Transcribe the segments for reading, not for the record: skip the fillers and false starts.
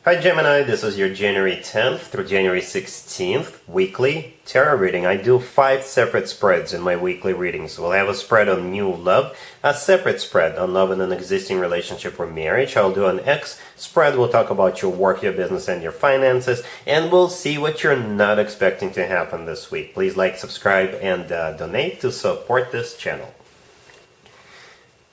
Hi Gemini, this is your January 10th through January 16th weekly tarot reading. I do 5 separate spreads in my weekly readings. We'll have a spread on new love, a separate spread on love in an existing relationship or marriage. I'll do an X spread. We'll talk about your work, your business, and your finances, and we'll see what you're not expecting to happen this week. Please like, subscribe, and donate to support this channel.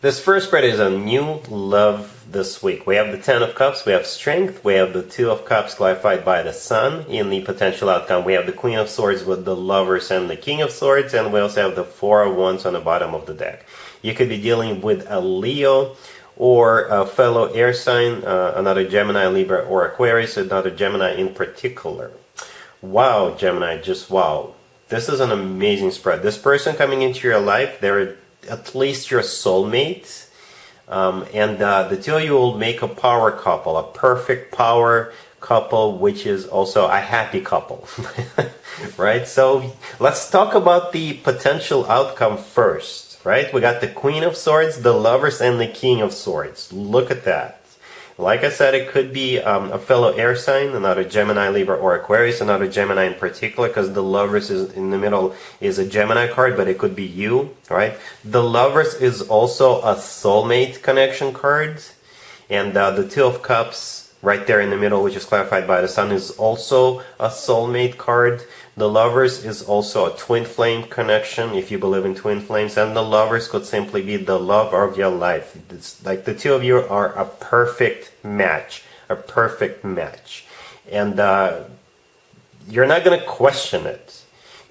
This first spread is on new love this week. We have the 10 of Cups, we have Strength, we have the 2 of Cups clarified by the Sun. In the potential outcome, we have the Queen of Swords with the Lovers and the King of Swords, and we also have the 4 of Wands on the bottom of the deck. You could be dealing with a Leo or a fellow air sign, another Gemini, Libra, or Aquarius, another Gemini in particular. Wow, Gemini, just wow. This is an amazing spread. This person coming into your life, they're at least your soulmate, and the two of you will make a power couple, a perfect power couple, which is also a happy couple. Right? So let's talk about the potential outcome first. Right? We got the Queen of Swords, the Lovers, and the King of Swords. Look at that. Like I said, it could be a fellow air sign, another Gemini, Libra, or Aquarius, another Gemini in particular, because the Lovers is in the middle is a Gemini card, but it could be you, right? The Lovers is also a soulmate connection card, and the 2 of Cups right there in the middle, which is clarified by the Sun, is also a soulmate card. The Lovers is also a twin flame connection, if you believe in twin flames, and the Lovers could simply be the love of your life. It's like the two of you are a perfect match, and you're not going to question it.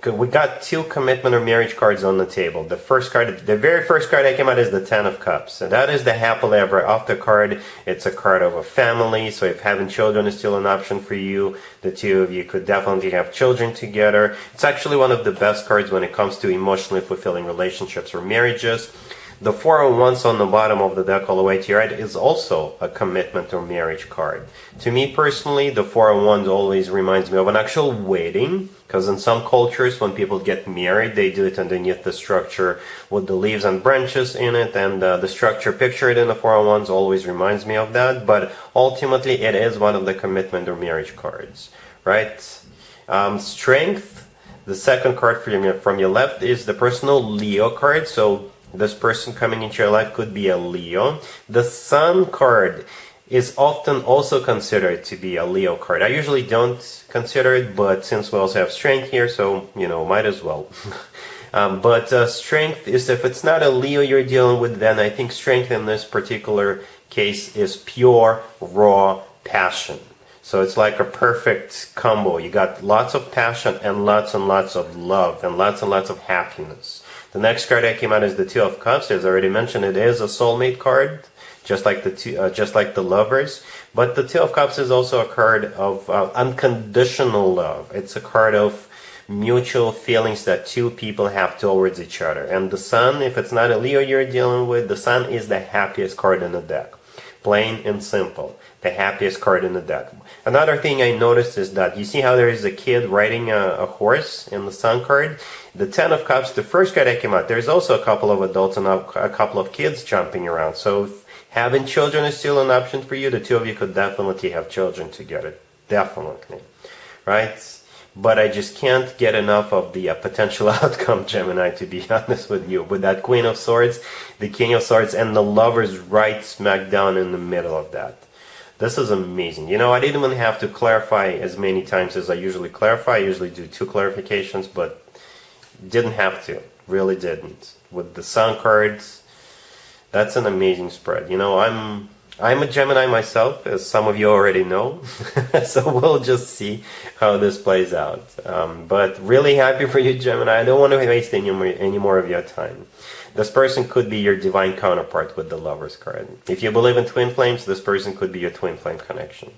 We got 2 commitment or marriage cards on the table. The first card, the very first card that came out is the 10 of Cups. And that is the happily ever after card. It's a card of a family. So if having children is still an option for you, the two of you could definitely have children together. It's actually one of the best cards when it comes to emotionally fulfilling relationships or marriages. The 4 of Wands on the bottom of the deck all the way to your right is also a commitment or marriage card. To me personally, the 4 of Wands always reminds me of an actual wedding, because in some cultures when people get married, they do it underneath the structure with the leaves and branches in it, and the structure pictured in the 4 of Wands always reminds me of that, but ultimately it is one of the commitment or marriage cards, right? Strength, the second card from your left is the personal Leo card, so this person coming into your life could be a Leo. The Sun card is often also considered to be a Leo card. I usually don't consider it, but since we also have Strength here, so, you know, might as well. But Strength is, if it's not a Leo you're dealing with, then I think Strength in this particular case is pure, raw passion. So it's like a perfect combo. You got lots of passion and lots of love and lots of happiness. The next card that came out is the 2 of Cups. As I already mentioned, it is a soulmate card, just like the Lovers. But the 2 of Cups is also a card of unconditional love. It's a card of mutual feelings that two people have towards each other. And the Sun, if it's not a Leo you're dealing with, the Sun is the happiest card in the deck. Plain and simple, the happiest card in the deck. Another thing I noticed is that you see how there is a kid riding a horse in the Sun card? The 10 of Cups, the first card that came out, there's also a couple of adults and a couple of kids jumping around. So if having children is still an option for you, the two of you could definitely have children together. Definitely. Right? But I just can't get enough of the potential outcome, Gemini, to be honest with you. With that Queen of Swords, the King of Swords, and the Lovers right smack down in the middle of that. This is amazing. You know, I didn't even have to clarify as many times as I usually clarify. I usually do 2 clarifications, but didn't have to. Really didn't. With the Sun cards, that's an amazing spread. You know, I'm a Gemini myself, as some of you already know. So we'll just see how this plays out. But really happy for you, Gemini. I don't want to waste any more of your time. This person could be your divine counterpart with the Lovers card. If you believe in twin flames, this person could be your twin flame connection.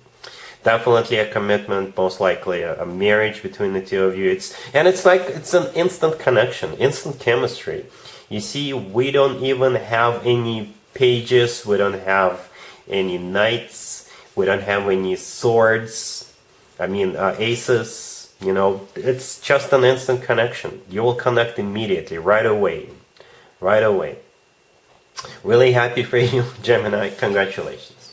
Definitely a commitment, most likely a marriage between the two of you. It's an instant connection, instant chemistry. You see, we don't even have any pages, we don't have any knights, we don't have any swords, aces, you know, it's just an instant connection. You will connect immediately, right away. Really happy for you, Gemini. Congratulations.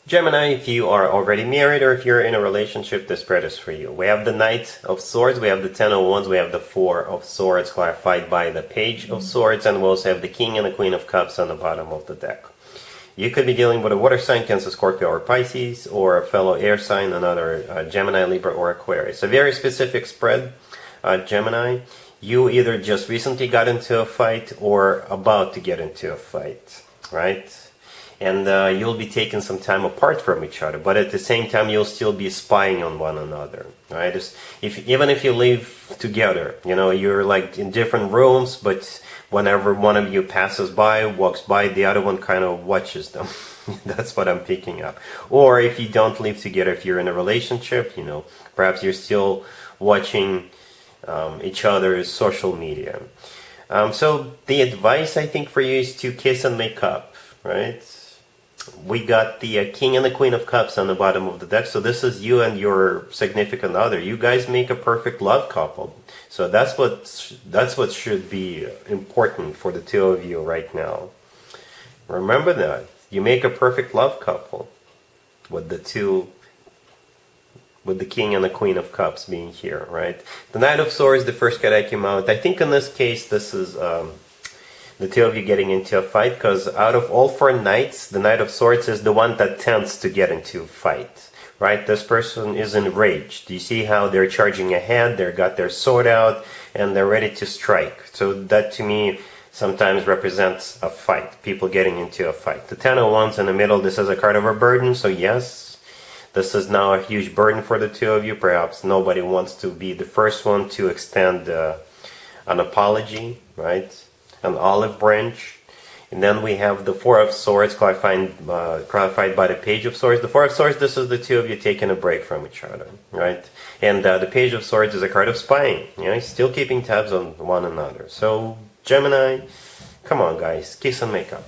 Gemini, if you are already married or if you're in a relationship, this spread is for you. We have the Knight of Swords, we have the Ten of Wands, we have the Four of Swords clarified by the Page of Swords, and we also have the King and the Queen of Cups on the bottom of the deck. You could be dealing with a water sign, Cancer, Scorpio, or Pisces, or a fellow air sign, another Gemini, Libra, or Aquarius. A very specific spread, Gemini. You either just recently got into a fight or about to get into a fight, right? And you'll be taking some time apart from each other, but at the same time you'll still be spying on one another, right? Even if you live together, you know, you're like in different rooms, but whenever one of you passes by, walks by, the other one kind of watches them. That's what I'm picking up. Or if you don't live together, if you're in a relationship, you know, perhaps you're still watching each other's social media. So the advice I think for you is to kiss and make up, right? We got the King and the Queen of Cups on the bottom of the deck. So this is you and your significant other. You guys make a perfect love couple. So that's what should be important for the two of you right now. Remember that. You make a perfect love couple with the King and the Queen of Cups being here, right? The Knight of Swords, the first card that came out. I think in this case, this is the two of you getting into a fight, because out of all four knights, the Knight of Swords is the one that tends to get into a fight, right? This person is enraged. You see how they're charging ahead, they've got their sword out, and they're ready to strike. So that to me sometimes represents a fight, people getting into a fight. The Ten of Wands in the middle, this is a card of a burden, so yes, this is now a huge burden for the two of you. Perhaps nobody wants to be the first one to extend an apology, right? An olive branch. And then we have the Four of Swords clarified by the Page of Swords. The Four of Swords, this is the two of you taking a break from each other, right? And the Page of Swords is a card of spying, you know, still keeping tabs on one another. So Gemini, come on guys, kiss and make up.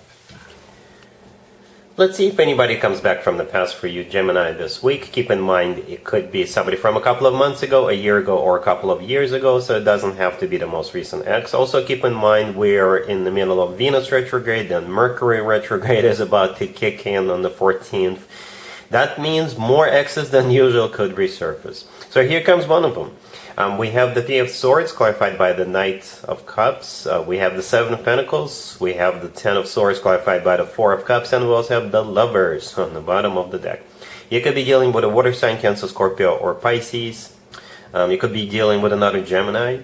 Let's see if anybody comes back from the past for you, Gemini, this week. Keep in mind, it could be somebody from a couple of months ago, a year ago, or a couple of years ago, so it doesn't have to be the most recent ex. Also, keep in mind, we're in the middle of Venus retrograde, and Mercury retrograde is about to kick in on the 14th. That means more exes than usual could resurface. So here comes one of them. We have the Three of Swords clarified by the Knight of Cups. We have the Seven of Pentacles. We have the Ten of Swords clarified by the Four of Cups. And we also have the Lovers on the bottom of the deck. You could be dealing with a water sign, Cancer, Scorpio, or Pisces. You could be dealing with another Gemini,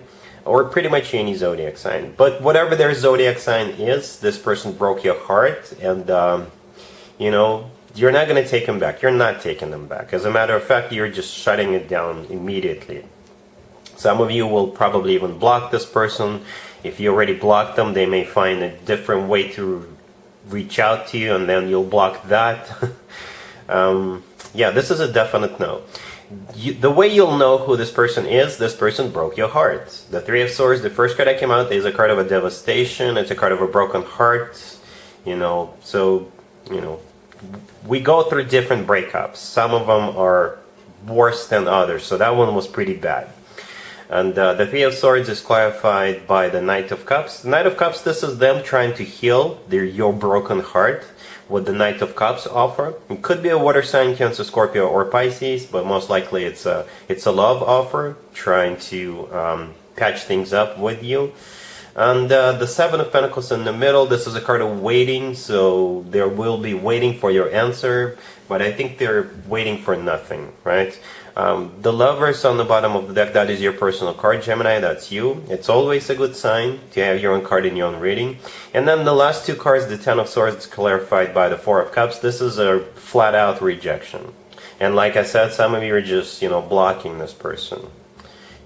or pretty much any zodiac sign. But whatever their zodiac sign is, this person broke your heart, and you know, you're not going to take them back. You're not taking them back. As a matter of fact, you're just shutting it down immediately. Some of you will probably even block this person. If you already blocked them, they may find a different way to reach out to you, and then you'll block that. Yeah, this is a definite no. The way you'll know who this person is, this person broke your heart. The Three of Swords, the first card that came out, is a card of a devastation. It's a card of a broken heart. You know, so, you know, we go through different breakups. Some of them are worse than others, so that one was pretty bad. And the Three of Swords is clarified by the Knight of Cups. The Knight of Cups, this is them trying to heal your broken heart. What the Knight of Cups offer. It could be a water sign, Cancer, Scorpio, or Pisces, but most likely it's a love offer, trying to patch things up with you. And the Seven of Pentacles in the middle, this is a card of waiting, so they will be waiting for your answer, but I think they're waiting for nothing, right? The Lovers on the bottom of the deck, that is your personal card, Gemini, that's you. It's always a good sign to have your own card in your own reading. And then the last two cards, the Ten of Swords clarified by the Four of Cups, this is a flat-out rejection. And like I said, some of you are just, you know, blocking this person.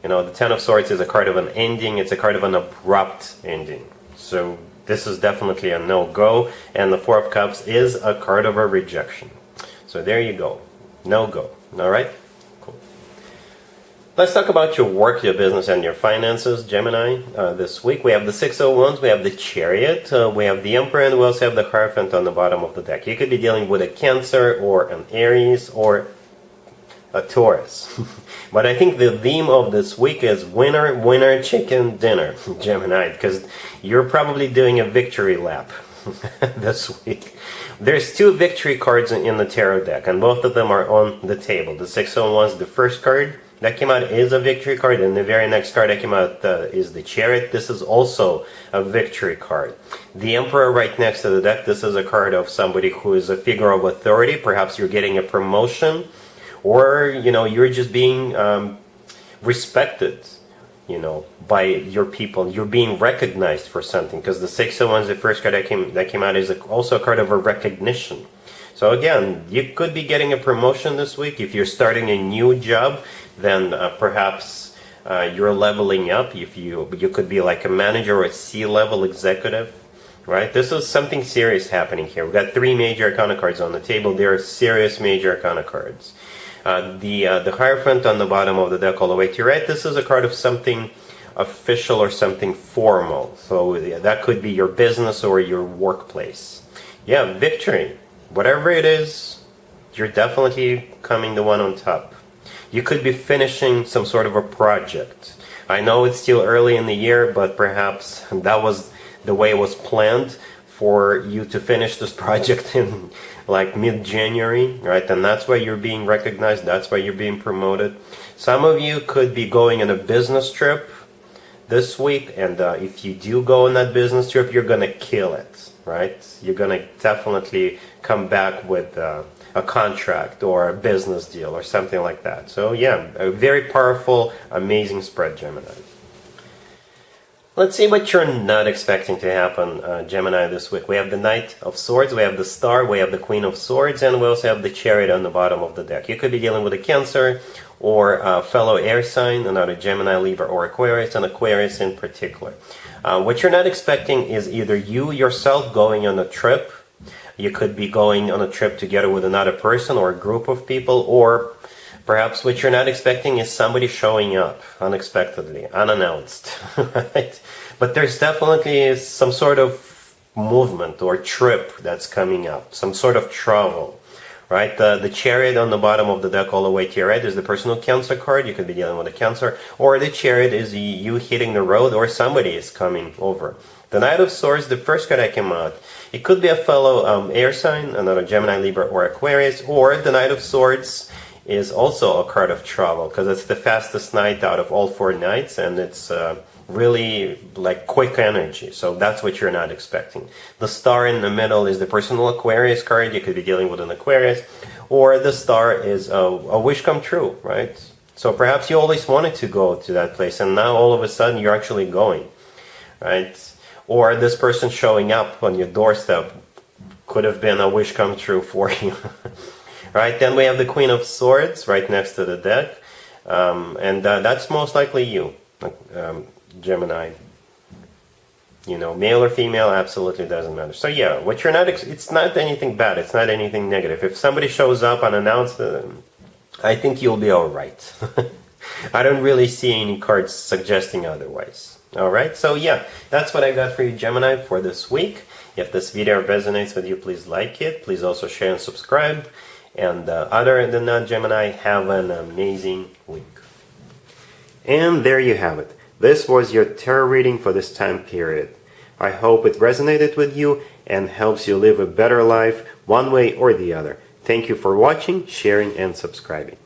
You know, the Ten of Swords is a card of an ending, it's a card of an abrupt ending. So this is definitely a no-go, and the Four of Cups is a card of a rejection. So there you go, no-go, alright? Let's talk about your work, your business, and your finances, Gemini. This week we have the Six of Wands, we have the Chariot, we have the Emperor, and we also have the Hierophant on the bottom of the deck. You could be dealing with a Cancer, or an Aries, or a Taurus. But I think the theme of this week is winner, winner, chicken dinner, Gemini, because you're probably doing a victory lap this week. There's two victory cards in the tarot deck, and both of them are on the table. The Six of Wands, the first card that came out, is a victory card, and the very next card that came out is the Chariot. This is also a victory card. The Emperor right next to the deck, this is a card of somebody who is a figure of authority. Perhaps you're getting a promotion, or you're just being respected, by your people. You're being recognized for something, because the Six of Wands, the first card that came out, is also a card of a recognition. So again, you could be getting a promotion this week. If you're starting a new job, then perhaps you're leveling up. If you could be like a manager or a C-level executive, right? This is something serious happening here. We've got three major arcana cards on the table. They are serious major arcana cards. The Hierophant on the bottom of the deck all the way to your right, this is a card of something official or something formal. So that could be your business or your workplace. Yeah, victory. Whatever it is, you're definitely coming the one on top. You could be finishing some sort of a project. I know it's still early in the year, but perhaps that was the way it was planned for you to finish this project in like mid-January, right? And that's why you're being recognized. That's why you're being promoted. Some of you could be going on a business trip this week, and if you do go on that business trip, you're gonna kill it, right? You're gonna definitely come back with a contract or a business deal or something like that. So yeah, a very powerful, amazing spread, Gemini. Let's see what you're not expecting to happen, Gemini, this week. We have the Knight of Swords, we have the Star, we have the Queen of Swords, and we also have the Chariot on the bottom of the deck. You could be dealing with a Cancer or a fellow air sign, another Gemini, Libra, or Aquarius, and Aquarius in particular. What you're not expecting is either you yourself going on a trip. You could be going on a trip together with another person or a group of people, or perhaps what you're not expecting is somebody showing up unexpectedly, unannounced, right? But there's definitely some sort of movement or trip that's coming up, some sort of travel, right? The Chariot on the bottom of the deck all the way to your right is the personal Cancer card. You could be dealing with a Cancer, or the Chariot is you hitting the road, or somebody is coming over. The Knight of Swords, the first card that came out, it could be a fellow air sign, another Gemini, Libra, or Aquarius, or the Knight of Swords is also a card of travel, because it's the fastest knight out of all four knights, and it's really like quick energy. So that's what you're not expecting. The Star in the middle is the personal Aquarius card. You could be dealing with an Aquarius, or the Star is a wish come true, right? So perhaps you always wanted to go to that place, and now all of a sudden you're actually going, right? Or this person showing up on your doorstep could have been a wish come true for you. Right, then we have the Queen of Swords right next to the deck, and that's most likely you, Gemini. Male or female, absolutely doesn't matter. So yeah, what you're not, it's not anything bad, it's not anything negative. If somebody shows up unannounced, I think you'll be all right. I don't really see any cards suggesting otherwise. All right, so yeah, that's what I got for you, Gemini, for this week. If this video resonates with you, please like it. Please also share and subscribe. And other than that, Gemini, have an amazing week. And there you have it. This was your tarot reading for this time period. I hope it resonated with you and helps you live a better life one way or the other. Thank you for watching, sharing, and subscribing.